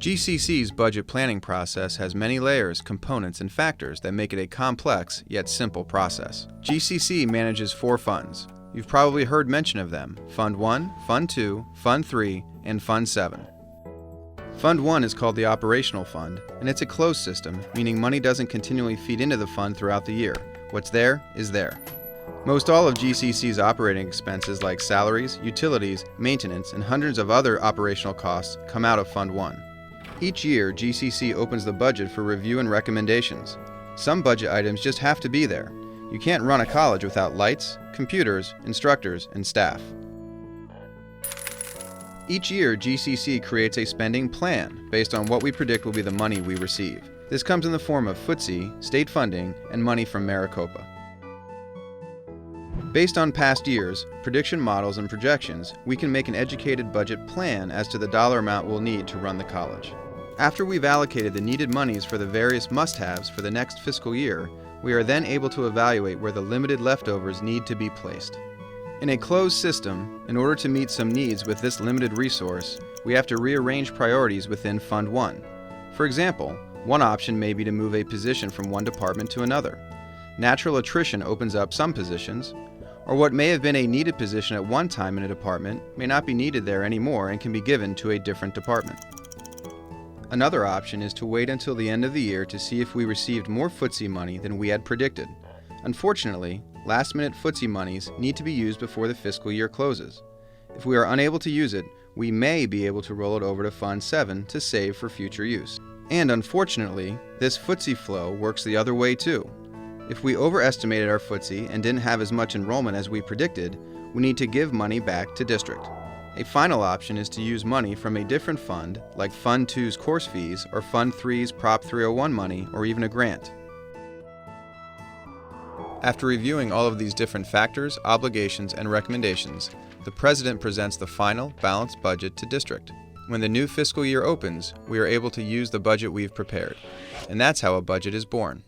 GCC's budget planning process has many layers, components, and factors that make it a complex yet simple process. GCC manages 4 funds. You've probably heard mention of them: Fund 1, Fund 2, Fund 3, and Fund 7. Fund 1 is called the Operational Fund, and it's a closed system, meaning money doesn't continually feed into the fund throughout the year. What's there is there. Most all of GCC's operating expenses like salaries, utilities, maintenance, and hundreds of other operational costs come out of Fund 1. Each year, GCC opens the budget for review and recommendations. Some budget items just have to be there. You can't run a college without lights, computers, instructors, and staff. Each year, GCC creates a spending plan based on what we predict will be the money we receive. This comes in the form of FTSE, state funding, and money from Maricopa. Based on past years, prediction models, and projections, we can make an educated budget plan as to the dollar amount we'll need to run the college. After we've allocated the needed monies for the various must-haves for the next fiscal year, we are then able to evaluate where the limited leftovers need to be placed. In a closed system, in order to meet some needs with this limited resource, we have to rearrange priorities within Fund 1. For example, one option may be to move a position from one department to another. Natural attrition opens up some positions, or what may have been a needed position at one time in a department may not be needed there anymore and can be given to a different department. Another option is to wait until the end of the year to see if we received more FTSE money than we had predicted. Unfortunately, last-minute FTSE monies need to be used before the fiscal year closes. If we are unable to use it, we may be able to roll it over to Fund 7 to save for future use. And unfortunately, this FTSE flow works the other way too. If we overestimated our FTSE and didn't have as much enrollment as we predicted, we need to give money back to district. A final option is to use money from a different fund, like Fund 2's course fees or Fund 3's Prop 301 money, or even a grant. After reviewing all of these different factors, obligations, and recommendations, the President presents the final, balanced budget to district. When the new fiscal year opens, we are able to use the budget we've prepared. And that's how a budget is born.